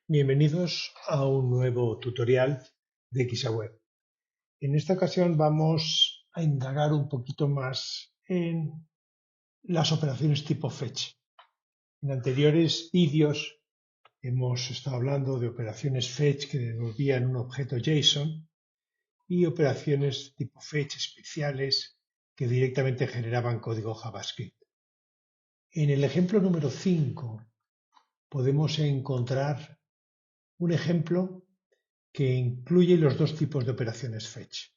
Bienvenidos a un nuevo tutorial de XAweb. En esta ocasión vamos a indagar un poquito más en las operaciones tipo fetch. En anteriores vídeos hemos estado hablando de operaciones fetch que devolvían un objeto JSON y operaciones tipo fetch especiales que directamente generaban código JavaScript. En el ejemplo número 5 podemos encontrar un ejemplo que incluye los dos tipos de operaciones fetch.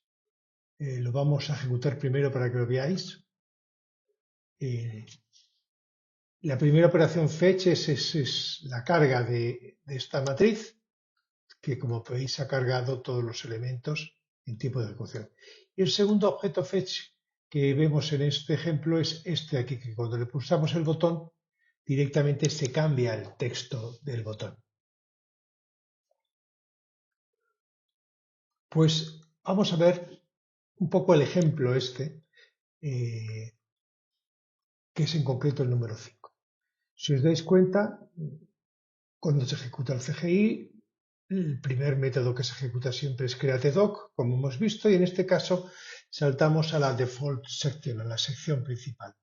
Lo vamos a ejecutar primero para que lo veáis. La primera operación fetch es la carga de esta matriz, que como veis ha cargado todos los elementos en tiempo de ejecución. Y el segundo objeto fetch que vemos en este ejemplo es este de aquí, que cuando le pulsamos el botón directamente se cambia el texto del botón. Pues vamos a ver un poco el ejemplo este, que es en concreto el número 5. Si os dais cuenta, cuando se ejecuta el CGI, el primer método que se ejecuta siempre es createDoc, como hemos visto, y en este caso saltamos a la default section, a la sección principal.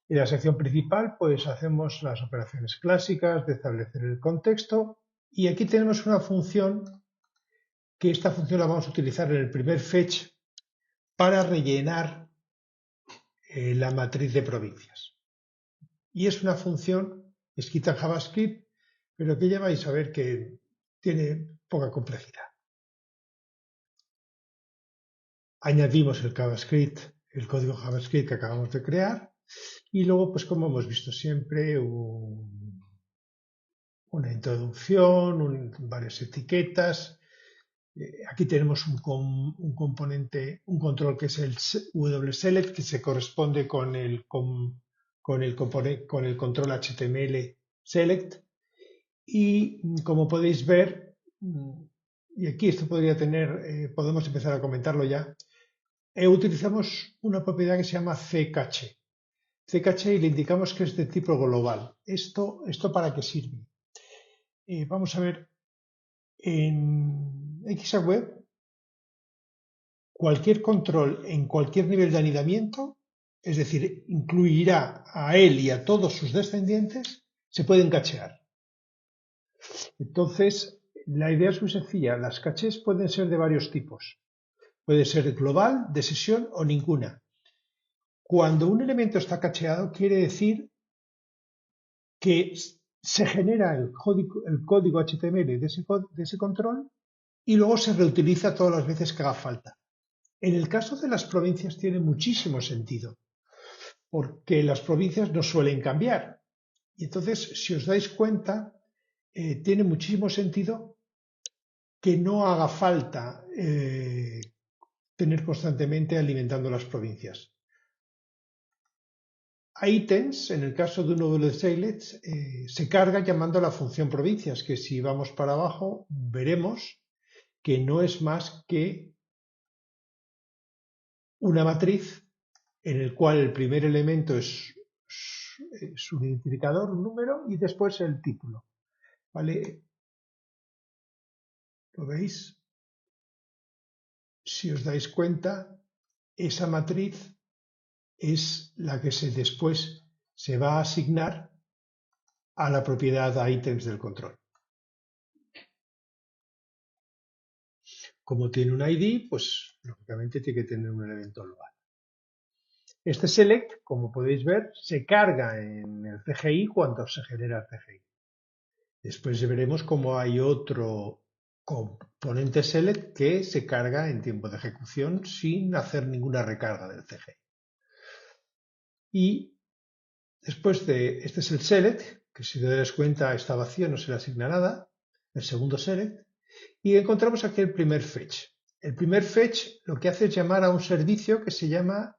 En la sección principal, pues hacemos las operaciones clásicas de establecer el contexto, y aquí tenemos una función, que esta función la vamos a utilizar en el primer fetch para rellenar la matriz de provincias. Y es una función escrita en JavaScript, pero que ya vais a ver que tiene poca complejidad. Añadimos el JavaScript, el código JavaScript que acabamos de crear, y luego, pues como hemos visto siempre, una introducción, varias etiquetas. Aquí tenemos un componente, un control que es el wselect, que se corresponde con el control HTML select. Y como podéis ver, y aquí esto podría tener, podemos empezar a comentarlo ya, utilizamos una propiedad que se llama ccache. Ccache y le indicamos que es de tipo global. ¿Esto para qué sirve? Vamos a ver, en XAweb, cualquier control en cualquier nivel de anidamiento, es decir, incluirá a él y a todos sus descendientes, se pueden cachear. Entonces, la idea es muy sencilla. Las cachés pueden ser de varios tipos. Puede ser global, de sesión o ninguna. Cuando un elemento está cacheado, quiere decir que se genera el código HTML de ese control y luego se reutiliza todas las veces que haga falta. En el caso de las provincias tiene muchísimo sentido, porque las provincias no suelen cambiar. Y entonces, si os dais cuenta, tiene muchísimo sentido que no haga falta tener constantemente alimentando las provincias. Items, en el caso de uno de los select, se carga llamando a la función provincias, que si vamos para abajo veremos que no es más que una matriz en el cual el primer elemento es un identificador, un número, y después el título. ¿Vale? ¿Lo veis? Si os dais cuenta, esa matriz es la que después se va a asignar a la propiedad items del control. Como tiene un ID, pues lógicamente tiene que tener un elemento global. Este select, como podéis ver, se carga en el CGI cuando se genera el CGI. Después veremos cómo hay otro componente select que se carga en tiempo de ejecución sin hacer ninguna recarga del CGI. Y después este es el select, que si te das cuenta está vacío, no se le asigna nada. El segundo select. Y encontramos aquí el primer fetch. El primer fetch lo que hace es llamar a un servicio que se llama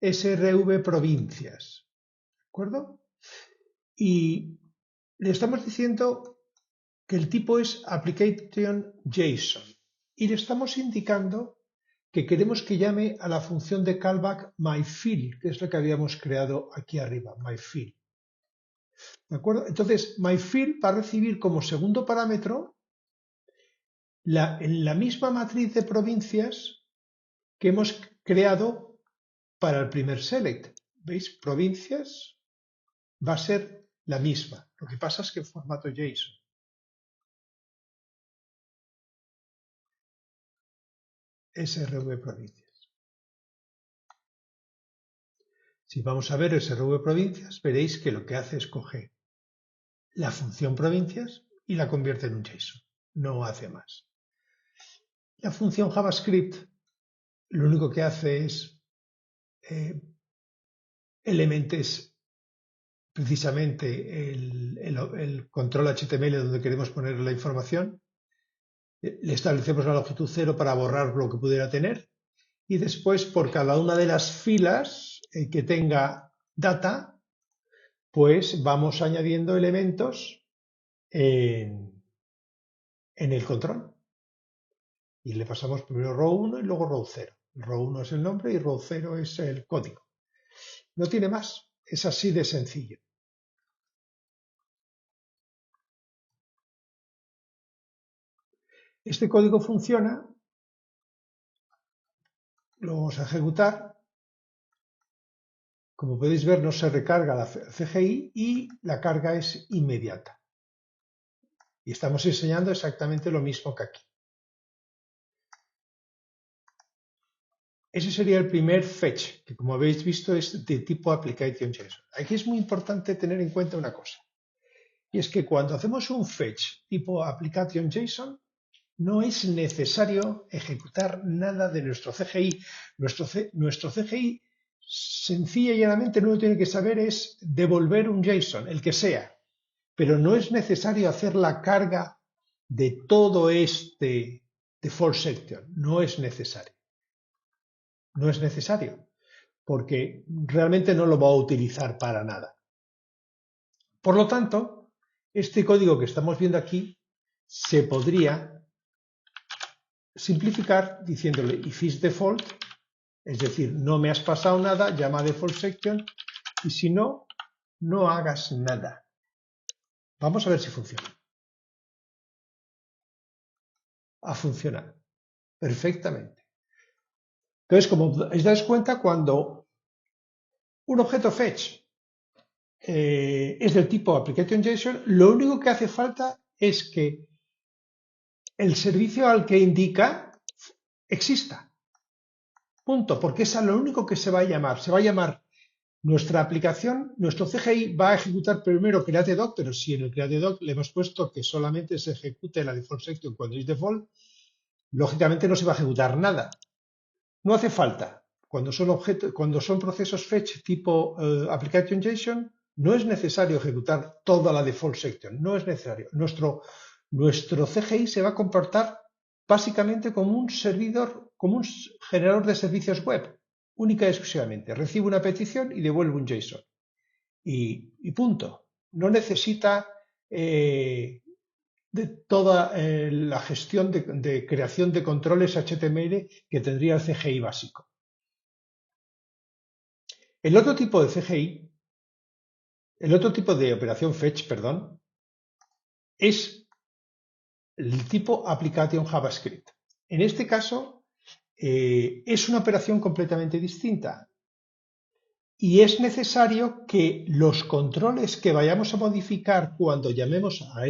srv provincias. ¿De acuerdo? Y le estamos diciendo que el tipo es application JSON. Y le estamos indicando que queremos que llame a la función de callback myFill, que es la que habíamos creado aquí arriba, myFill. ¿De acuerdo? Entonces, myField va a recibir como segundo parámetro la misma matriz de provincias que hemos creado para el primer select. ¿Veis? Provincias va a ser la misma. Lo que pasa es que en formato JSON. SRV provincias. Si vamos a ver SRV provincias, veréis que lo que hace es coger la función provincias y la convierte en un JSON. No hace más. La función JavaScript lo único que hace es elementes precisamente el control HTML donde queremos poner la información. Le establecemos la longitud 0 para borrar lo que pudiera tener y después por cada una de las filas que tenga data, pues vamos añadiendo elementos en el control. Y le pasamos primero row 1 y luego row 0. Row 1 es el nombre y row 0 es el código. No tiene más, es así de sencillo. Este código funciona, lo vamos a ejecutar. Como podéis ver, no se recarga la CGI y la carga es inmediata. Y estamos enseñando exactamente lo mismo que aquí. Ese sería el primer fetch, que como habéis visto es de tipo application.json. Aquí es muy importante tener en cuenta una cosa. Y es que cuando hacemos un fetch tipo application.json, no es necesario ejecutar nada de nuestro CGI. Nuestro CGI, sencilla y llanamente, lo que tiene que saber es devolver un JSON, el que sea. Pero no es necesario hacer la carga de todo este default section. No es necesario. No es necesario, porque realmente no lo va a utilizar para nada. Por lo tanto, este código que estamos viendo aquí se podría simplificar diciéndole if is default, es decir, no me has pasado nada, llama default section, y si no, no hagas nada. Vamos a ver si funciona. Ha funcionado perfectamente. Entonces, como os dais cuenta, cuando un objeto fetch es del tipo application.json, lo único que hace falta es que el servicio al que indica exista. Punto, porque es a lo único que se va a llamar. Se va a llamar nuestra aplicación, nuestro CGI va a ejecutar primero createDoc, pero si en el createDoc le hemos puesto que solamente se ejecute la default section cuando es default, lógicamente no se va a ejecutar nada. No hace falta. Cuando son procesos fetch tipo application.json, no es necesario ejecutar toda la default section. No es necesario. Nuestro CGI se va a comportar básicamente como un servidor, como un generador de servicios web, única y exclusivamente. Recibe una petición y devuelve un JSON. Y punto. No necesita de toda la gestión de creación de controles HTML que tendría el CGI básico. El otro tipo de CGI, el otro tipo de operación fetch, perdón, es el tipo application JavaScript. En este caso, es una operación completamente distinta y es necesario que los controles que vayamos a modificar cuando llamemos a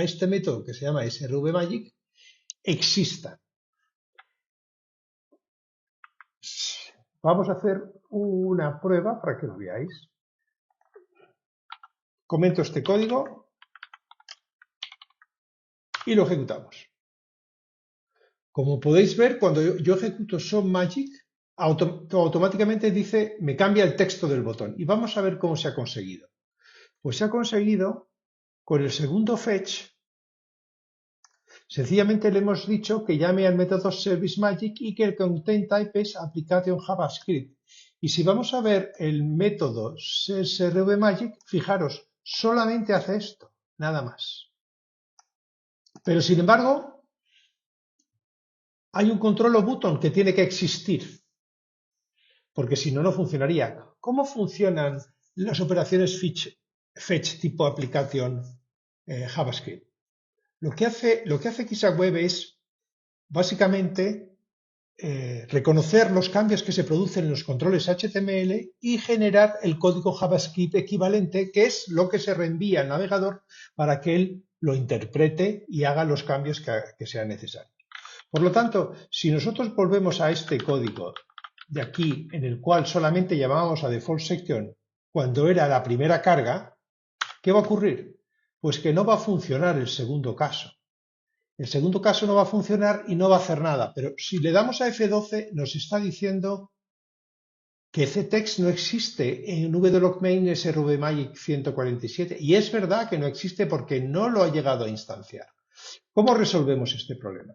este método que se llama srvMagic existan. Vamos a hacer una prueba para que lo veáis. Comento este código y lo ejecutamos. Como podéis ver, cuando yo ejecuto ShopMagic, automáticamente dice, me cambia el texto del botón. Y vamos a ver cómo se ha conseguido. Pues se ha conseguido con el segundo fetch. Sencillamente le hemos dicho que llame al método ServiceMagic y que el content type es application JavaScript. Y si vamos a ver el método srvMagic, fijaros, solamente hace esto, nada más. Pero sin embargo, hay un control o button que tiene que existir, porque si no, no funcionaría. ¿Cómo funcionan las operaciones fetch fetch tipo aplicación JavaScript. Lo que hace Xaweb es básicamente reconocer los cambios que se producen en los controles HTML y generar el código JavaScript equivalente, que es lo que se reenvía al navegador para que él lo interprete y haga los cambios que sean necesarios. Por lo tanto, si nosotros volvemos a este código de aquí, en el cual solamente llamábamos a default section cuando era la primera carga, ¿qué va a ocurrir? Pues que no va a funcionar el segundo caso. El segundo caso no va a funcionar y no va a hacer nada, pero si le damos a F12 nos está diciendo que ctext no existe en wlogmain srvmagic 147 y es verdad que no existe porque no lo ha llegado a instanciar. ¿Cómo resolvemos este problema?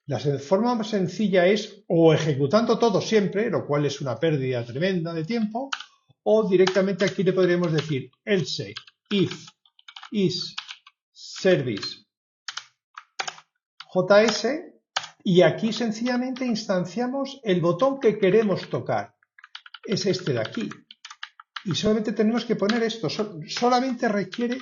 La forma más sencilla es o ejecutando todo siempre, lo cual es una pérdida tremenda de tiempo, o directamente aquí le podríamos decir else if is service JS y aquí sencillamente instanciamos el botón que queremos tocar. Es este de aquí. Y solamente tenemos que poner esto. Solamente requiere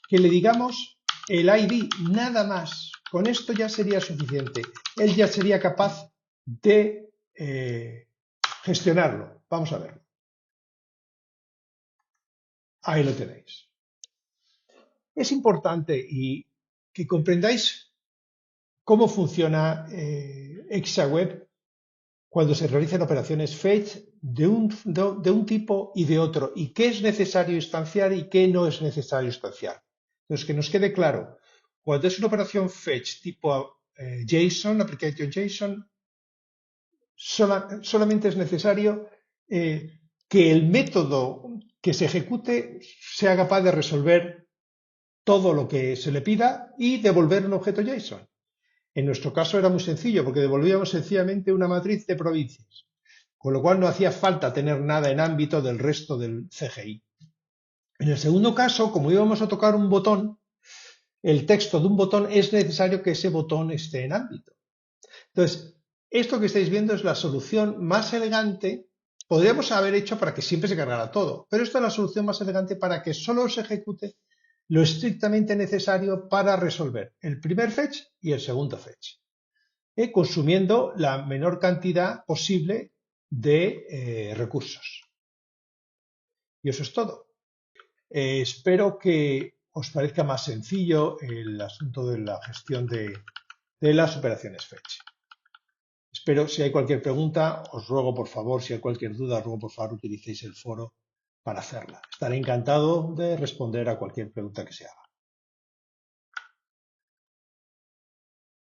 que le digamos el ID, nada más. Con esto ya sería suficiente. Él ya sería capaz de gestionarlo. Vamos a verlo. Ahí lo tenéis. Es importante y que comprendáis cómo funciona Xaweb cuando se realizan operaciones fetch de un tipo y de otro, y qué es necesario instanciar y qué no es necesario instanciar. Entonces, que nos quede claro, cuando es una operación fetch tipo JSON, application JSON, solamente es necesario que el método que se ejecute sea capaz de resolver todo lo que se le pida y devolver un objeto JSON. En nuestro caso era muy sencillo porque devolvíamos sencillamente una matriz de provincias, con lo cual no hacía falta tener nada en ámbito del resto del CGI. En el segundo caso, como íbamos a tocar un botón, el texto de un botón es necesario que ese botón esté en ámbito. Entonces, esto que estáis viendo es la solución más elegante. Podríamos haber hecho para que siempre se cargara todo, pero esta es la solución más elegante para que solo se ejecute lo estrictamente necesario para resolver el primer fetch y el segundo fetch, consumiendo la menor cantidad posible de recursos. Y eso es todo. Espero que os parezca más sencillo el asunto de la gestión de las operaciones fetch. Espero, si hay cualquier pregunta, os ruego por favor, si hay cualquier duda, os ruego por favor utilicéis el foro para hacerla. Estaré encantado de responder a cualquier pregunta que se haga.